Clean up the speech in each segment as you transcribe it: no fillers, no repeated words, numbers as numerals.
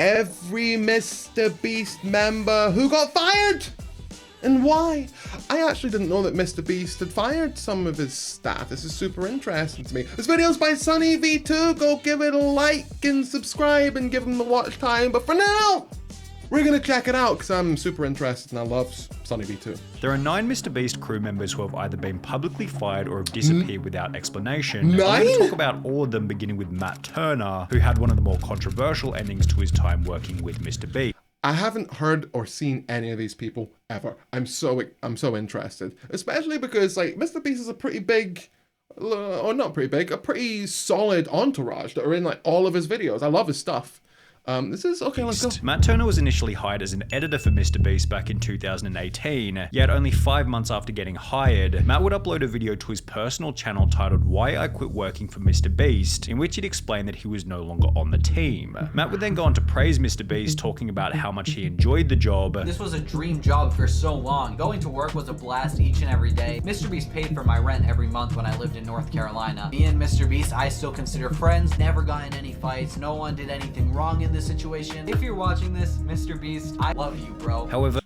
every Mr. Beast member who got fired and why. I actually didn't know that Mr. Beast had fired some of his staff. This is super interesting to me. This video's by Sunny V2. Go give it a like and subscribe and give him the watch time. But for now, we're gonna check it out because I'm super interested and I love Sunny V2. There are 9 Mr. Beast crew members who have either been publicly fired or have disappeared without explanation. 9? I'm going to talk about all of them, beginning with Matt Turner, who had one of the more controversial endings to his time working with Mr. Beast. I haven't heard or seen any of these people ever. I'm so interested, especially because like Mr. Beast is a pretty big, or not pretty big, a pretty solid entourage that are in like all of his videos. I love his stuff. This is okay. Let's go. Matt Turner was initially hired as an editor for Mr. Beast back in 2018, yet only 5 months after getting hired, Matt would upload a video to his personal channel titled "Why I Quit Working for Mr. Beast," in which he'd explained that he was no longer on the team. Matt would then go on to praise Mr. Beast, talking about how much he enjoyed the job. This was a dream job for so long. Going to work was a blast each and every day. Mr. Beast paid for my rent every month when I lived in North Carolina. Me and Mr. Beast, I still consider friends. Never got in any fights. No one did anything wrong in this situation. If you're watching this, Mr. Beast, I love you, bro. However,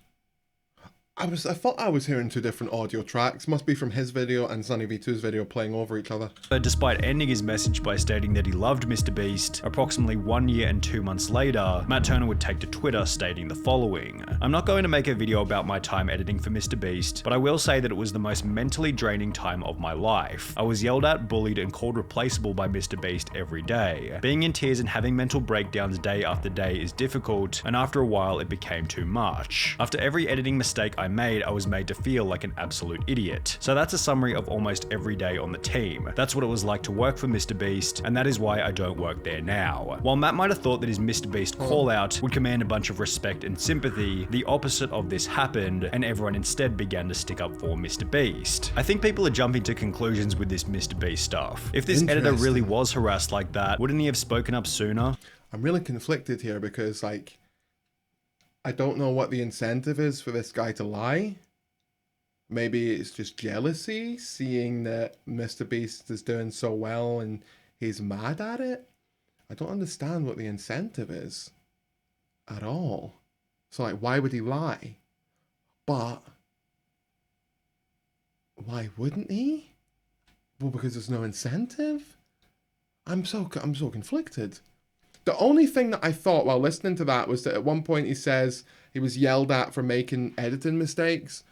I thought I was hearing 2 different audio tracks. Must be from his video and Sunny V2's video playing over each other. despite ending his message by stating that he loved Mr. Beast, approximately 1 year and 2 months later, Matt Turner would take to Twitter stating the following: "I'm not going to make a video about my time editing for Mr. Beast, but I will say that it was the most mentally draining time of my life. I was yelled at, bullied, and called replaceable by Mr. Beast every day. Being in tears and having mental breakdowns day after day is difficult, and after a while it became too much. After every editing mistake I made, I was made to feel like an absolute idiot." So that's a summary of almost every day on the team. That's what it was like to work for Mr. Beast, and that is why I don't work there now. While Matt might have thought that his Mr. Beast call out would command a bunch of respect and sympathy, the opposite of this happened, and everyone instead began to stick up for Mr. Beast. I think people are jumping to conclusions with this Mr. Beast stuff. If this editor really was harassed like that, wouldn't he have spoken up sooner? I'm really conflicted here because like, I don't know what the incentive is for this guy to lie. Maybe it's just jealousy, seeing that Mr. Beast is doing so well and he's mad at it. I don't understand what the incentive is at all. So like, why would he lie? But why wouldn't he? Well, because there's no incentive. I'm so conflicted. The only thing that I thought while listening to that was that at one point he says he was yelled at for making editing mistakes.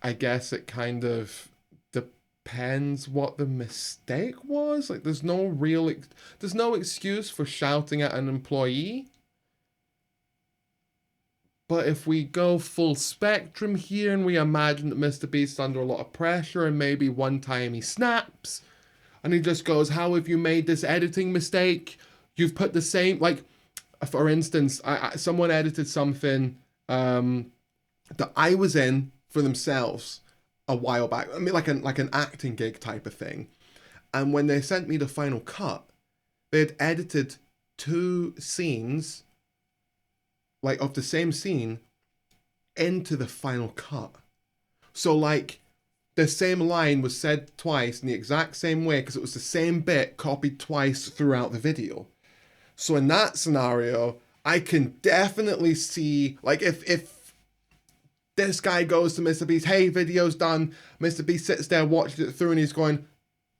I guess it kind of depends what the mistake was. Like, there's no excuse for shouting at an employee. But if we go full spectrum here and we imagine that Mr. Beast's under a lot of pressure and maybe one time he snaps and he just goes, "How have you made this editing mistake? You've put the same," like, for instance, someone edited something that I was in for themselves a while back. I mean, like an acting gig type of thing. And when they sent me the final cut, they had edited 2 scenes, like of the same scene, into the final cut. So like, the same line was said twice in the exact same way because it was the same bit copied twice throughout the video. So in that scenario, I can definitely see, like, if this guy goes to Mr. Beast, "Hey, video's done." Mr. Beast sits there, watches it through, and he's going,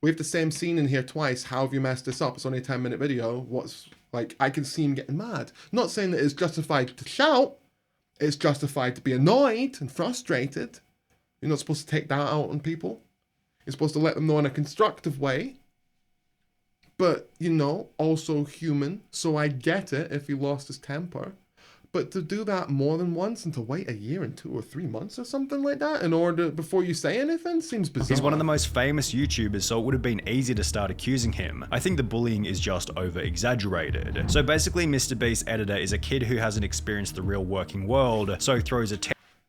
"We have the same scene in here twice. How have you messed this up? It's only a 10-minute video. What's," like, I can see him getting mad. Not saying that it's justified to shout. It's justified to be annoyed and frustrated. You're not supposed to take that out on people. You're supposed to let them know in a constructive way. But, you know, also human. So I get it if he lost his temper. But to do that more than once and to wait a year and 2 or 3 months or something like that in order before you say anything seems bizarre. He's one of the most famous YouTubers, so it would have been easy to start accusing him. I think the bullying is just over-exaggerated. So basically, Mr. Beast's editor is a kid who hasn't experienced the real working world, so throws a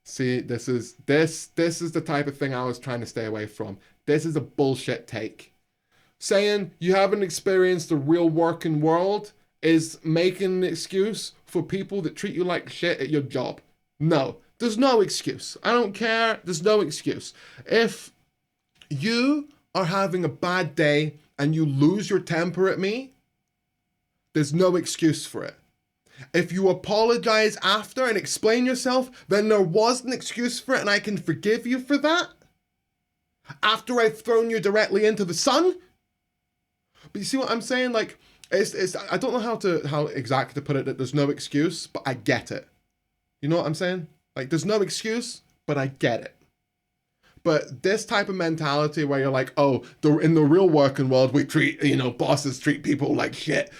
See, this is the type of thing I was trying to stay away from. This is a bullshit take. Saying you haven't experienced the real working world is making an excuse for people that treat you like shit at your job. No, there's no excuse. I don't care. There's no excuse. If you are having a bad day and you lose your temper at me, there's no excuse for it. If you apologize after and explain yourself, then there was an excuse for it and I can forgive you for that. After I've thrown you directly into the sun. But you see what I'm saying? Like, it's I don't know how exactly to put it, that there's no excuse, but I get it. You know what I'm saying? Like, there's no excuse, but I get it. But this type of mentality where you're like, oh, in the real working world, we treat, bosses treat people like shit,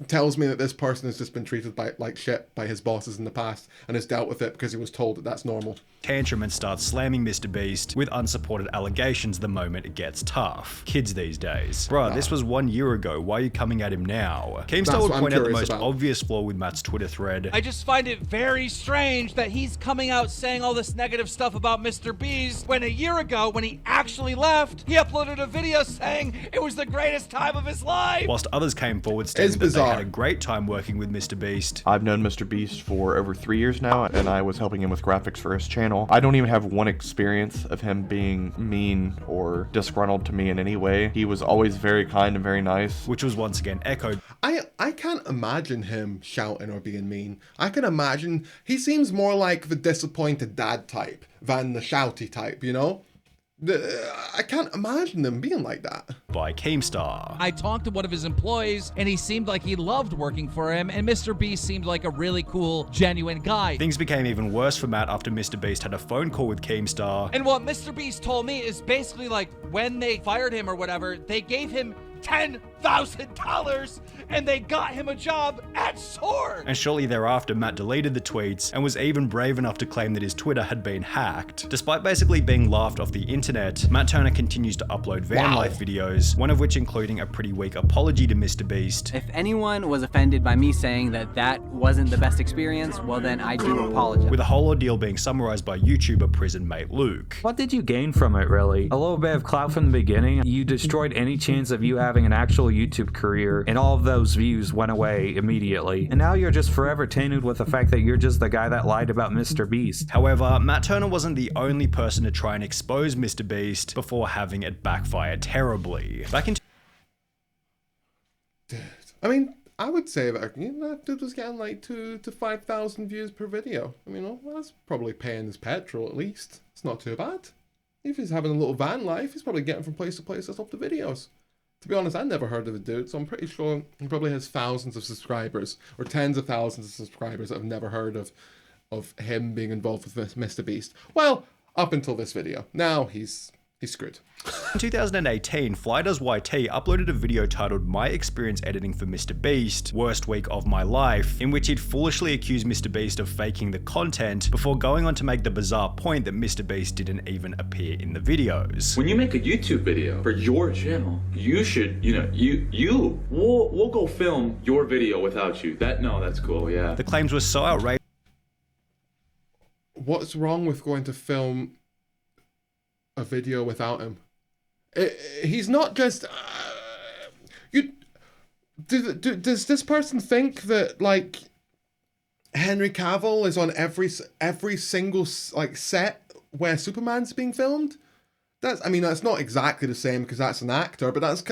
tells me that this person has just been treated like shit by his bosses in the past and has dealt with it because he was told that that's normal. Tantrum and starts slamming Mr. Beast with unsupported allegations the moment it gets tough. Kids these days. Bruh, this was 1 year ago. Why are you coming at him now? Keemstar would point out the most obvious flaw with Matt's Twitter thread. I just find it very strange that he's coming out saying all this negative stuff about Mr. Beast when a year ago, when he actually left, he uploaded a video saying it was the greatest time of his life. Whilst others came forward stating that they had a great time working with Mr. Beast. I've known Mr. Beast for over 3 years now, and I was helping him with graphics for his channel. I don't even have one experience of him being mean or disgruntled to me in any way. He was always very kind and very nice. Which was once again echoed. I can't imagine him shouting or being mean. I can imagine he seems more like the disappointed dad type than the shouty type, you know? I can't imagine them being like that. By Keemstar. I talked to one of his employees and he seemed like he loved working for him, and Mr. Beast seemed like a really cool, genuine guy. Things became even worse for Matt after Mr. Beast had a phone call with Keemstar. And what Mr. Beast told me is basically like when they fired him or whatever, they gave him $10,000 and they got him a job at Sword. And shortly thereafter, Matt deleted the tweets and was even brave enough to claim that his Twitter had been hacked. Despite basically being laughed off the internet, Matt Turner continues to upload van life videos, one of which including a pretty weak apology to Mr. Beast. If anyone was offended by me saying that wasn't the best experience, well then I do apologize. With the whole ordeal being summarized by YouTuber prison mate Luke. What did you gain from it, really? A little bit of clout from the beginning. You destroyed any chance of you having an actual YouTube career, and all of those views went away immediately. And now you're just forever tainted with the fact that you're just the guy that lied about Mr. Beast. However, Matt Turner wasn't the only person to try and expose Mr. Beast before having it backfire terribly. Back in I mean, I would say that that dude was getting like 2,000 to 5,000 views per video. I mean, well, that's probably paying his petrol at least. It's not too bad. If he's having a little van life, he's probably getting from place to place. That's up the videos. To be honest, I never heard of the dude, so I'm pretty sure he probably has thousands of subscribers, or tens of thousands of subscribers that have never heard of him being involved with Mr. Beast. Well, up until this video. Now he's screwed. In 2018, FlyDoesYT uploaded a video titled My Experience Editing for Mr. Beast, Worst Week of My Life, in which he'd foolishly accused Mr. Beast of faking the content before going on to make the bizarre point that Mr. Beast didn't even appear in the videos. When you make a YouTube video for your channel, you should, we'll go film your video without you. That's cool, yeah. The claims were so outrageous. What's wrong with going to film a video without him? He's not just does this person think that like Henry Cavill is on every single like set where Superman's being filmed? That's not exactly the same because that's an actor, but that's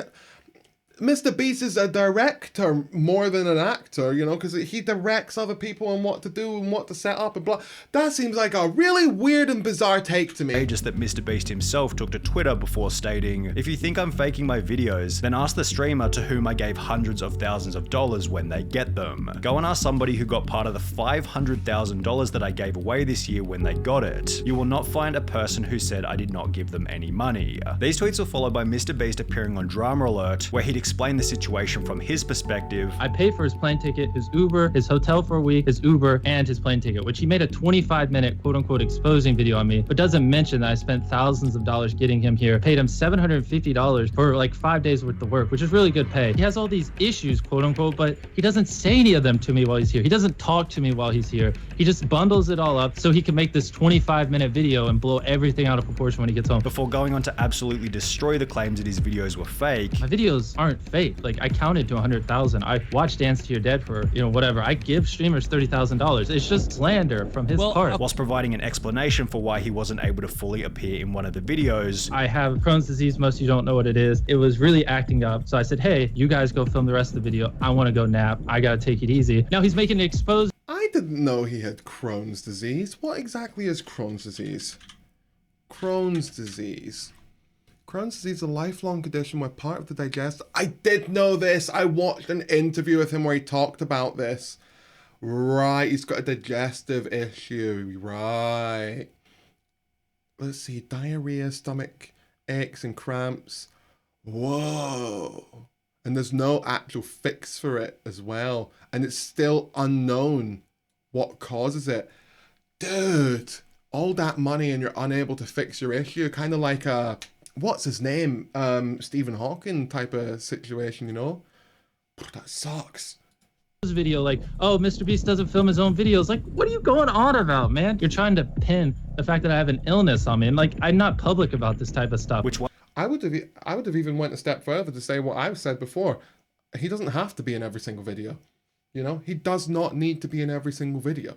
Mr. Beast is a director more than an actor, because he directs other people and what to do and what to set up and blah. That seems like a really weird and bizarre take to me. Just that Mr. Beast himself took to Twitter before stating, "If you think I'm faking my videos, then ask the streamer to whom I gave hundreds of thousands of dollars when they get them. Go and ask somebody who got part of the $500,000 that I gave away this year when they got it. You will not find a person who said I did not give them any money." These tweets were followed by Mr. Beast appearing on Drama Alert, where he'd explain the situation from his perspective. I paid for his plane ticket, his Uber, his hotel for a week, his Uber, and his plane ticket, which he made a 25-minute quote-unquote exposing video on me, but doesn't mention that I spent thousands of dollars getting him here, paid him $750 for like 5 days worth of work, which is really good pay. He has all these issues, quote-unquote, but he doesn't say any of them to me while he's here. He doesn't talk to me while he's here. He just bundles it all up so he can make this 25-minute video and blow everything out of proportion when he gets home. Before going on to absolutely destroy the claims that his videos were fake. My videos aren't have faith. Like, I counted to 100,000. I watched Dance to Your Dead for, whatever. I give streamers $30,000. It's just slander from his part. Whilst providing an explanation for why he wasn't able to fully appear in one of the videos. I have Crohn's disease. Most of you don't know what it is. It was really acting up. So I said, hey, you guys go film the rest of the video. I want to go nap. I got to take it easy. Now he's making it exposed. I didn't know he had Crohn's disease. What exactly is Crohn's disease? Crohn's disease. Crohn's disease is a lifelong condition where part of the digestive... I did know this. I watched an interview with him where he talked about this. Right, he's got a digestive issue. Right. Let's see, diarrhea, stomach aches and cramps. Whoa. And there's no actual fix for it as well. And it's still unknown what causes it. Dude, all that money and you're unable to fix your issue. Kind of like a... What's his name? Stephen Hawking type of situation, That sucks. This video like, oh, Mr. Beast doesn't film his own videos. Like, what are you going on about, man? You're trying to pin the fact that I have an illness on me. And like, I'm not public about this type of stuff. Which one? I would have even went a step further to say what I've said before. He doesn't have to be in every single video. He does not need to be in every single video.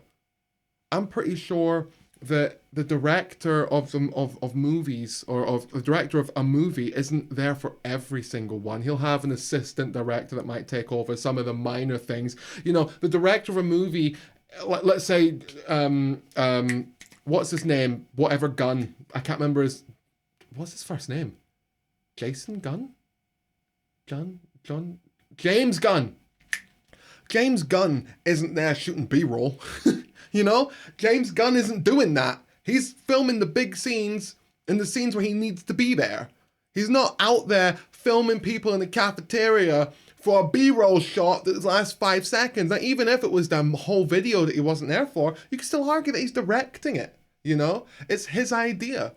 I'm pretty sure that the director of movies or of the director of a movie isn't there for every single one. He'll have an assistant director that might take over some of the minor things. The director of a movie, let's say, what's his name? Whatever Gunn. I can't remember what's his first name? Jason Gunn? James Gunn. James Gunn isn't there shooting B-roll. James Gunn isn't doing that. He's filming the big scenes and the scenes where he needs to be there. He's not out there filming people in the cafeteria for a B-roll shot that lasts 5 seconds. Now, even if it was the whole video that he wasn't there for, you can still argue that he's directing it. It's his idea.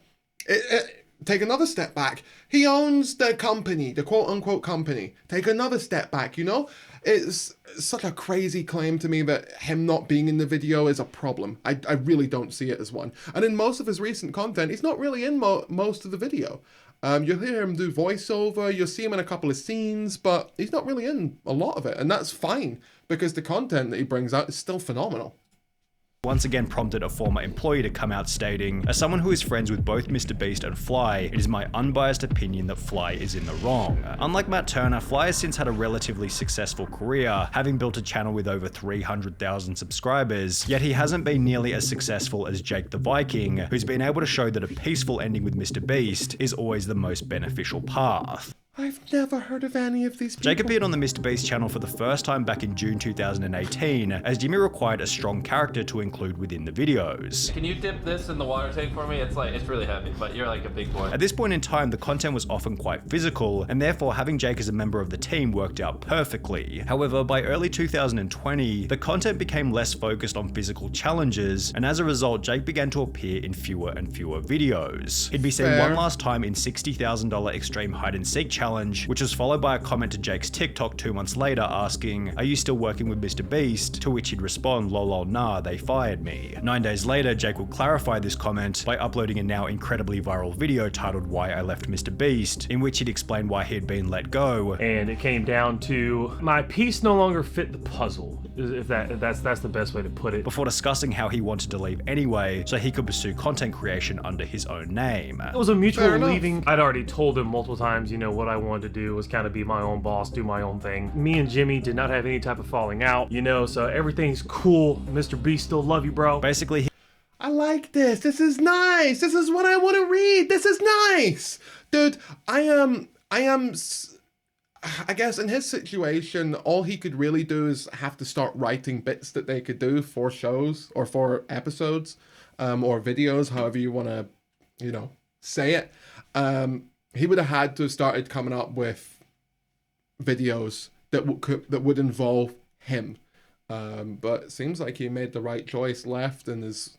Take another step back. He owns the company, the quote-unquote company. Take another step back, It's such a crazy claim to me that him not being in the video is a problem. I really don't see it as one. And in most of his recent content, he's not really in most of the video. You'll hear him do voiceover, you'll see him in a couple of scenes, but he's not really in a lot of it. And that's fine, because the content that he brings out is still phenomenal. Once again prompted a former employee to come out stating, as someone who is friends with both Mr. Beast and Fly, it is my unbiased opinion that Fly is in the wrong. Unlike Matt Turner, Fly has since had a relatively successful career, having built a channel with over 300,000 subscribers, yet he hasn't been nearly as successful as Jake the Viking, who's been able to show that a peaceful ending with Mr. Beast is always the most beneficial path. I've never heard of any of these people. Jake appeared on the Mr. Beast channel for the first time back in June 2018, as Jimmy required a strong character to include within the videos. Can you dip this in the water tank for me? It's really heavy, but you're like a big boy. At this point in time, the content was often quite physical, and therefore having Jake as a member of the team worked out perfectly. However, by early 2020, the content became less focused on physical challenges, and as a result, Jake began to appear in fewer and fewer videos. He'd be seen one last time in $60,000 Extreme Hide and Seek Challenge, which was followed by a comment to Jake's TikTok 2 months later asking, "Are you still working with Mr. Beast?" To which he'd respond, "Lol, nah, they fired me." 9 days later, Jake would clarify this comment by uploading a now incredibly viral video titled "Why I Left Mr. Beast," in which he'd explain why he had been let go. And it came down to my piece no longer fit the puzzle, if that's the best way to put it. Before discussing how he wanted to leave anyway, so he could pursue content creation under his own name. It was a mutual leaving. I'd already told him multiple times, what I wanted to do was kind of be my own boss, do my own thing. Me and Jimmy did not have any type of falling out, so everything's cool. Mr. B still love you, bro. Basically, I like this. This is nice. This is what I want to read. This is nice. Dude, I guess in his situation, all he could really do is have to start writing bits that they could do for shows or for episodes, or videos, however you want to, say it. He would have had to have started coming up with videos that would involve him. But it seems like he made the right choice, left, and is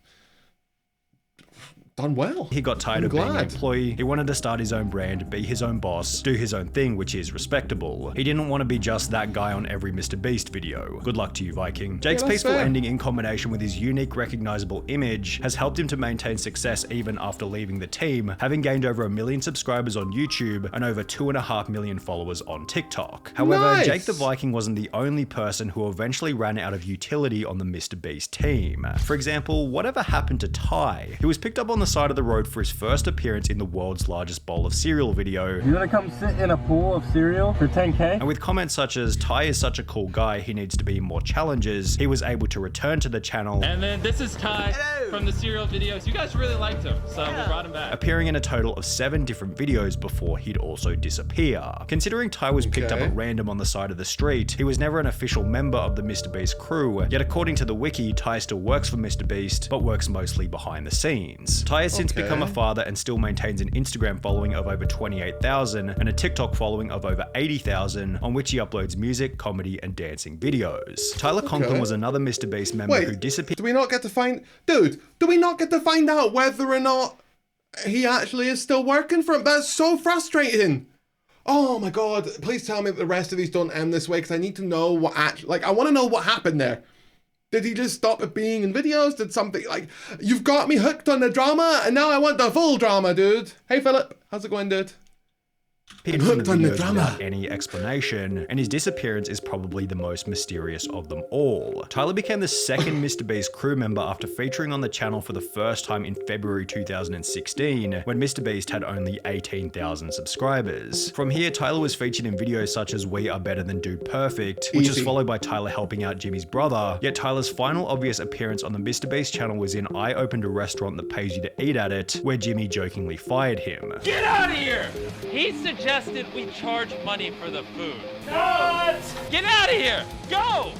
done well. He got tired of being an employee. He wanted to start his own brand, be his own boss, do his own thing, which is respectable. He didn't want to be just that guy on every Mr. Beast video. Good luck to you, Viking. Jake's peaceful ending in combination with his unique, recognizable image has helped him to maintain success even after leaving the team, having gained over 1 million subscribers on YouTube and over 2.5 million followers on TikTok. However, Jake the Viking wasn't the only person who eventually ran out of utility on the Mr. Beast team. For example, whatever happened to Ty? He was picked up on the side of the road for his first appearance in the world's largest bowl of cereal video. You wanna come sit in a pool of cereal for 10K? And with comments such as, Ty is such a cool guy, he needs to be in more challenges, he was able to return to the channel. And then this is Ty from the cereal videos. You guys really liked him, so we brought him back. Appearing in a total of 7 different videos before he'd also disappear. Considering Ty was picked up at random on the side of the street, he was never an official member of the Mr. Beast crew, yet according to the wiki, Ty still works for Mr. Beast, but works mostly behind the scenes. Ty has since become a father and still maintains an Instagram following of over 28,000 and a TikTok following of over 80,000, on which he uploads music, comedy, and dancing videos. Tyler Conklin was another Mr. Beast member who disappeared. Do we not get to find out whether or not he actually is still working for him? That's so frustrating. Oh my god, please tell me that the rest of these don't end this way, because I need to know what actually, I want to know what happened there. Did he just stop being in videos? Did something, you've got me hooked on the drama, and now I want the full drama, dude. Hey Philip, how's it going, dude? I'm hooked on the drama. Without any explanation, and his disappearance is probably the most mysterious of them all. Tyler became the second Mr. Beast crew member after featuring on the channel for the first time in February 2016, when Mr. Beast had only 18,000 subscribers. From here, Tyler was featured in videos such as We Are Better Than Dude Perfect, which was followed by Tyler helping out Jimmy's brother, yet Tyler's final obvious appearance on the Mr. Beast channel was in I Opened a Restaurant That Pays You to Eat At It, where Jimmy jokingly fired him. Get out of here! He suggested we charge money for the food. What? Get out of here! Go!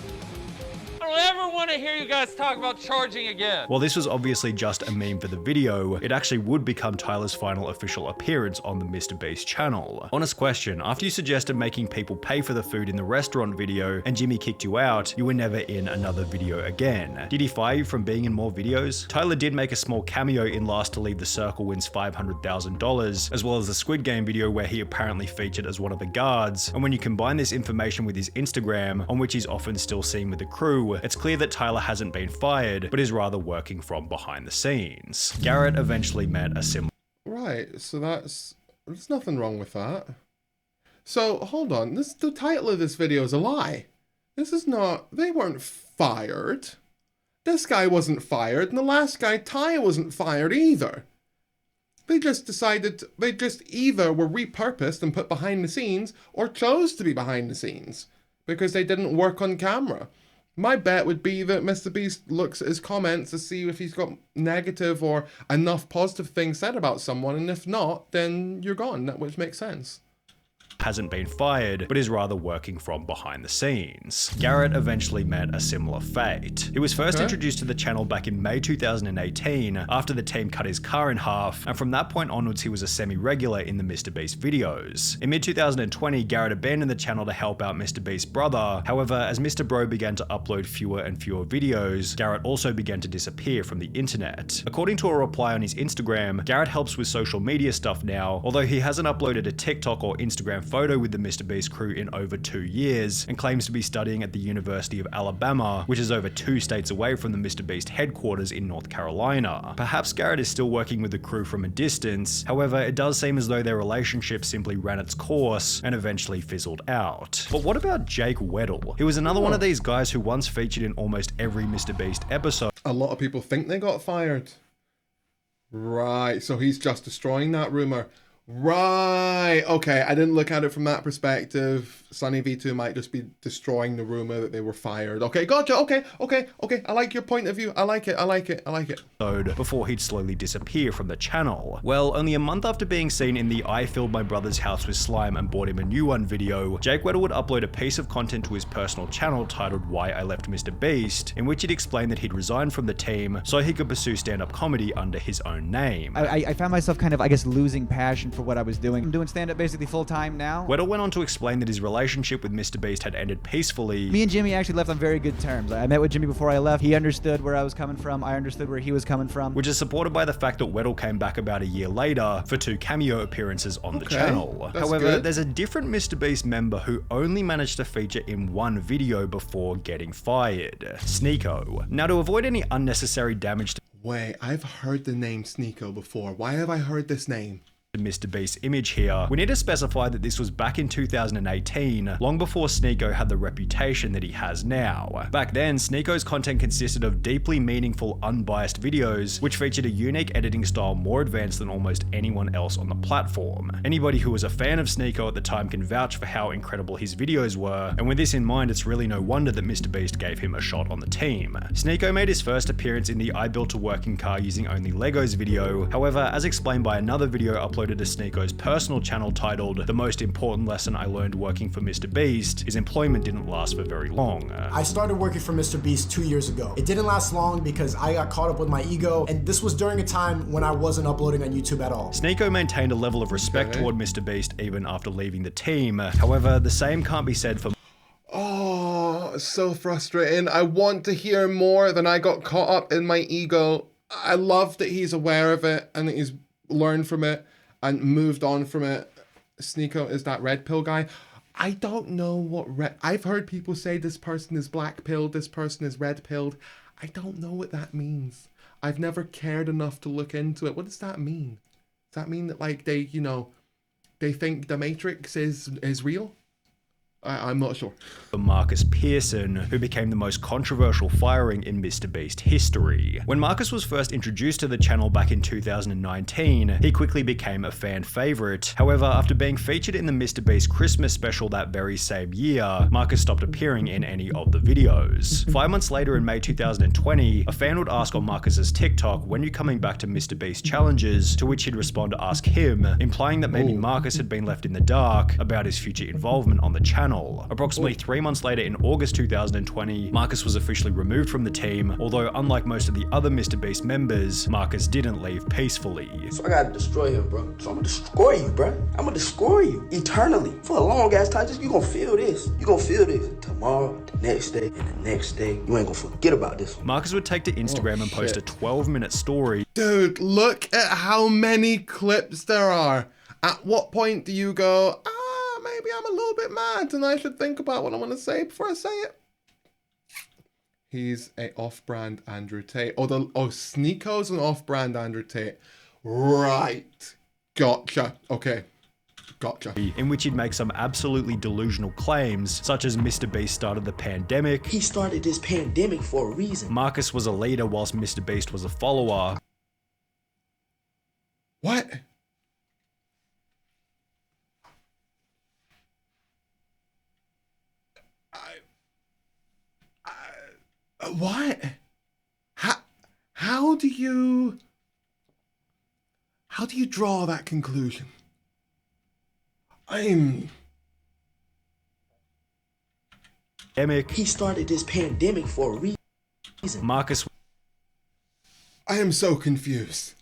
I don't ever want to hear you guys talk about charging again. While this was obviously just a meme for the video, it actually would become Tyler's final official appearance on the Mr. Beast channel. Honest question, after you suggested making people pay for the food in the restaurant video and Jimmy kicked you out, you were never in another video again. Did he fire you from being in more videos? Tyler did make a small cameo in Last to Leave the Circle Wins $500,000, as well as the Squid Game video where he apparently featured as one of the guards, and when you combine this information with his Instagram, on which he's often still seen with the crew, it's clear that Tyler hasn't been fired, but is rather working from behind the scenes. Garrett eventually met a similar... Right, so there's nothing wrong with that. So, hold on, the title of this video is a lie. This is not, they weren't fired. This guy wasn't fired, and the last guy, Ty, wasn't fired either. They just decided, they just either were repurposed and put behind the scenes, or chose to be behind the scenes, because they didn't work on camera. My bet would be that Mr. Beast looks at his comments to see if he's got negative or enough positive things said about someone, and if not, then you're gone, which makes sense. Hasn't been fired, but is rather working from behind the scenes. Garrett eventually met a similar fate. He was first introduced to the channel back in May 2018 after the team cut his car in half, and from that point onwards he was a semi-regular in the Mr. Beast videos. In mid-2020, Garrett abandoned the channel to help out Mr. Beast's brother. However, as Mr. Bro began to upload fewer and fewer videos, Garrett also began to disappear from the internet. According to a reply on his Instagram, Garrett helps with social media stuff now, although he hasn't uploaded a TikTok or Instagram photo with the Mr. Beast crew in over 2 years, and claims to be studying at the University of Alabama, which is over 2 states away from the Mr. Beast headquarters in North Carolina. Perhaps Garrett is still working with the crew from a distance, however, it does seem as though their relationship simply ran its course and eventually fizzled out. But what about Jake Weddle? He was another one of these guys who once featured in almost every Mr. Beast episode. A lot of people think they got fired. Right, so he's just destroying that rumor. Right, okay, I didn't look at it from that perspective. Sunny V2 might just be destroying the rumor that they were fired. Okay, gotcha, okay, I like your point of view, I like it. Before he'd slowly disappear from the channel. Well, only a month after being seen in the I Filled My Brother's House with Slime and Bought Him a New One video, Jake Weddle would upload a piece of content to his personal channel titled Why I Left Mr. Beast, in which he'd explain that he'd resigned from the team so he could pursue stand-up comedy under his own name. I found myself kind of, I guess, losing passion for what I was doing. I'm doing stand-up basically full-time now. Weddle went on to explain that his relationship with MrBeast had ended peacefully. Me and Jimmy actually left on very good terms. I met with Jimmy before I left. He understood where I was coming from. I understood where he was coming from. Which is supported by the fact that Weddle came back about a year later for 2 cameo appearances on the channel. However, there's a different MrBeast member who only managed to feature in one video before getting fired. Sneeko. Now, to avoid any unnecessary damage to Wait, I've heard the name Sneeko before. Why have I heard this name? MrBeast's image here, we need to specify that this was back in 2018, long before Sneeko had the reputation that he has now. Back then, Sneeko's content consisted of deeply meaningful, unbiased videos, which featured a unique editing style more advanced than almost anyone else on the platform. Anybody who was a fan of Sneeko at the time can vouch for how incredible his videos were, and with this in mind, it's really no wonder that MrBeast gave him a shot on the team. Sneeko made his first appearance in the I Built a Working Car Using Only Legos video. However, as explained by another video uploaded to Sneeko's personal channel titled The Most Important Lesson I Learned Working for MrBeast, his employment didn't last for very long. I started working for MrBeast 2 years ago. It didn't last long because I got caught up with my ego, and this was during a time when I wasn't uploading on YouTube at all. Sneeko maintained a level of respect toward MrBeast even after leaving the team. However, the same can't be said for Oh, so frustrating. I want to hear more than I got caught up in my ego. I love that he's aware of it and that he's learned from it and moved on from it. Sneeko is that red pill guy. I don't know what I've heard people say this person is black pilled, this person is red pilled. I don't know what that means. I've never cared enough to look into it. What does that mean? Does that mean that like they think the Matrix is real? I'm not sure. Marcus Pearson, who became the most controversial firing in MrBeast history. When Marcus was first introduced to the channel back in 2019, he quickly became a fan favorite. However, after being featured in the MrBeast Christmas special that very same year, Marcus stopped appearing in any of the videos. 5 months later in May 2020, a fan would ask on Marcus's TikTok, when you coming back to MrBeast challenges, to which he'd respond to ask him, implying that maybe Marcus had been left in the dark about his future involvement on the channel. Approximately 3 months later in August 2020, Marcus was officially removed from the team, although unlike most of the other MrBeast members, Marcus didn't leave peacefully. So I gotta destroy him, bro. So I'm gonna destroy you, bro. I'm gonna destroy you eternally. For a long ass time, you gonna feel this. You gonna feel this tomorrow, the next day, and the next day. You ain't gonna forget about this one. Marcus would take to Instagram and post a 12-minute story. Dude, look at how many clips there are. At what point do you go, maybe I'm a little bit mad and I should think about what I want to say before I say it? He's a off-brand Andrew Tate. Sneeko's an off-brand Andrew Tate. Right. Gotcha. Okay. Gotcha. In which he'd make some absolutely delusional claims, such as MrBeast started the pandemic. He started this pandemic for a reason. Marcus was a leader whilst MrBeast was a follower. What? What? How do you draw that conclusion? He started this pandemic for a reason. Marcus I am so confused.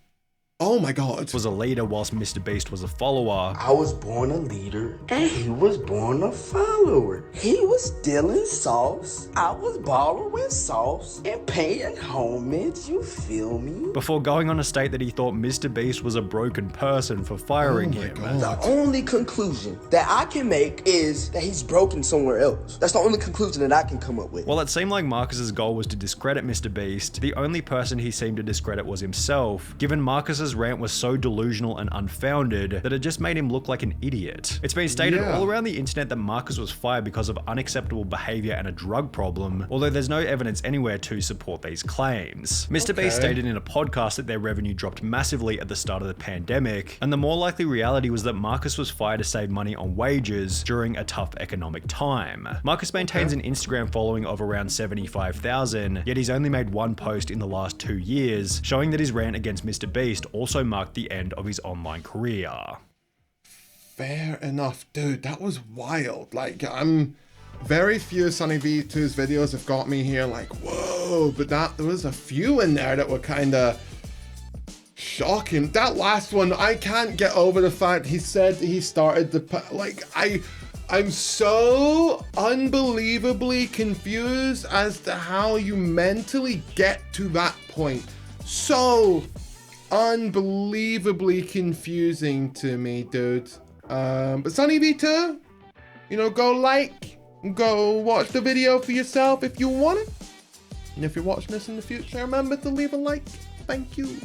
Oh my god. Was a leader whilst MrBeast was a follower. I was born a leader and he was born a follower. He was stealing sauce. I was borrowing sauce and paying homage, you feel me? Before going on to state that he thought MrBeast was a broken person for firing him. The only conclusion that I can make is that he's broken somewhere else. That's the only conclusion that I can come up with. While it seemed like Marcus's goal was to discredit MrBeast, the only person he seemed to discredit was himself, given Marcus's rant was so delusional and unfounded that it just made him look like an idiot. It's been stated all around the internet that Marcus was fired because of unacceptable behavior and a drug problem, although there's no evidence anywhere to support these claims. MrBeast stated in a podcast that their revenue dropped massively at the start of the pandemic, and the more likely reality was that Marcus was fired to save money on wages during a tough economic time. Marcus maintains an Instagram following of around 75,000, yet he's only made one post in the last 2 years, showing that his rant against MrBeast also marked the end of his online career. Fair enough, dude. That was wild. Like, very few Sunny V2's videos have got me here like, whoa, but there was a few in there that were kind of shocking. That last one, I can't get over the fact he said he started the, like, I'm so unbelievably confused as to how you mentally get to that point. So unbelievably confusing to me, dude. But Sunny V2, you know, go watch the video for yourself if you want it. And if you're watching this in the future, remember to leave a like. Thank you.